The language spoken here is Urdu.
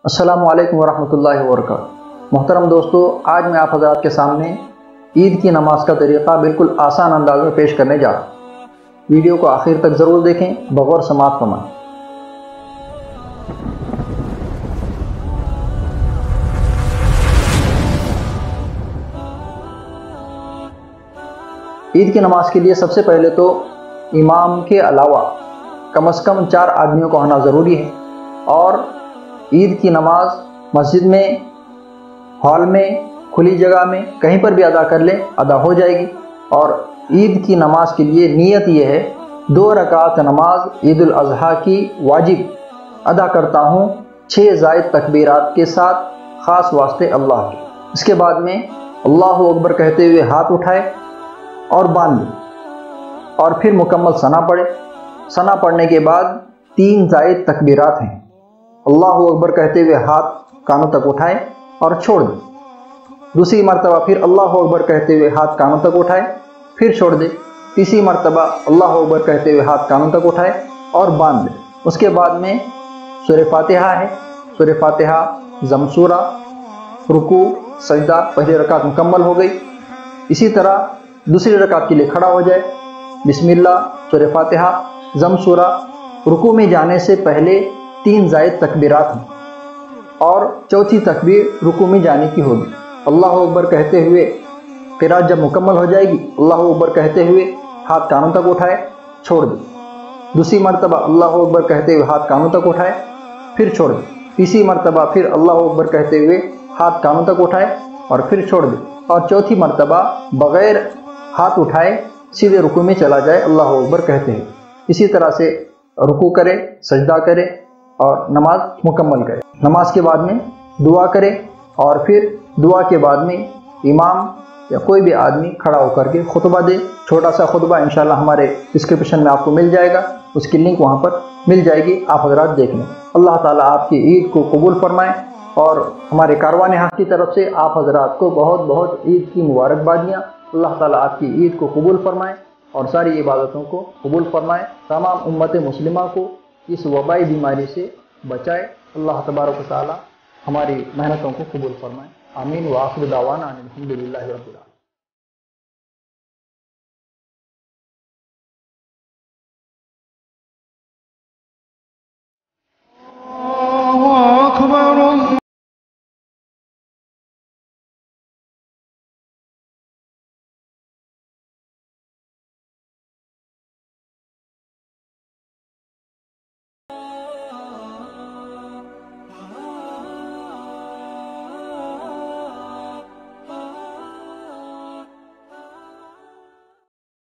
السلام علیکم ورحمۃ اللہ وبرکاتہ۔ محترم دوستو، آج میں آپ حضرات کے سامنے عید کی نماز کا طریقہ بالکل آسان انداز میں پیش کرنے جا رہا ہوں۔ ویڈیو کو آخر تک ضرور دیکھیں، بغور سماعت فرمائیں۔ عید کی نماز کے لیے سب سے پہلے تو امام کے علاوہ کم از کم 4 آدمیوں کا ہونا ضروری ہے، اور عید کی نماز مسجد میں، ہال میں، کھلی جگہ میں کہیں پر بھی ادا کر لیں، ادا ہو جائے گی۔ اور عید کی نماز کے لیے نیت یہ ہے، 2 رکعت نماز عید الاضحیٰ کی واجب ادا کرتا ہوں 6 زائد تکبیرات کے ساتھ، خاص واسطے اللہ کے۔ اس کے بعد میں اللہ اکبر کہتے ہوئے ہاتھ اٹھائے اور باندھ لیں، اور پھر مکمل ثنا پڑھے۔ ثنا پڑھنے کے بعد 3 زائد تکبیرات ہیں۔ اللہ اکبر کہتے ہوئے ہاتھ کانوں تک اٹھائے اور چھوڑ دیں۔ دوسری مرتبہ پھر اللہ اکبر کہتے ہوئے ہاتھ کانوں تک اٹھائے، پھر چھوڑ دیں۔ تیسری مرتبہ اللہ اکبر کہتے ہوئے ہاتھ کانوں تک اٹھائے اور باندھ دیں۔ اس کے بعد میں سورہ فاتحہ ہے، سورہ فاتحہ، ضم سورہ، رکوع، سجدہ، پہلی رکعت مکمل ہو گئی۔ اسی طرح دوسری رکعت کے لیے کھڑا ہو جائے، بسم اللہ، سورہ فاتحہ، ضم سورہ۔ رکوع میں جانے سے پہلے 3 زائد تکبیرات ہیں، اور چوتھی تکبیر رکوع میں جانے کی ہوگی۔ اللہ اکبر کہتے ہوئے قرات جب مکمل ہو جائے گی، اللہ اکبر کہتے ہوئے ہاتھ کانوں تک اٹھائے، چھوڑ دیں۔ دوسری مرتبہ اللہ اکبر کہتے ہوئے ہاتھ کانوں تک اٹھائے، پھر چھوڑ دیں۔ تیسری مرتبہ پھر اللہ اکبر کہتے ہوئے ہاتھ کانوں تک اٹھائے اور پھر چھوڑ دیں۔ اور چوتھی مرتبہ بغیر ہاتھ اٹھائے سیدھے رکوع میں چلا جائے اللہ اکبر کہتے ہوئے۔ اسی طرح سے رکوع کرے، سجدہ کرے اور نماز مکمل کرے۔ نماز کے بعد میں دعا کرے، اور پھر دعا کے بعد میں امام یا کوئی بھی آدمی کھڑا ہو کر کے خطبہ دے۔ چھوٹا سا خطبہ انشاءاللہ ہمارے ڈسکرپشن میں آپ کو مل جائے گا، اس کی لنک وہاں پر مل جائے گی، آپ حضرات دیکھ لیں۔ اللہ تعالیٰ آپ کی عید کو قبول فرمائے، اور ہمارے کاروان حق کی طرف سے آپ حضرات کو بہت بہت عید کی مبارکبادیاں۔ اللہ تعالیٰ آپ کی عید کو قبول فرمائے اور ساری عبادتوں کو قبول فرمائے، تمام امت مسلمہ کو اس وبائی بیماری سے بچائے۔ اللہ تبارک و تعالیٰ ہماری محنتوں کو قبول فرمائے۔ آمین۔ وآخر دعوانا ان الحمد للہ رب العالمین۔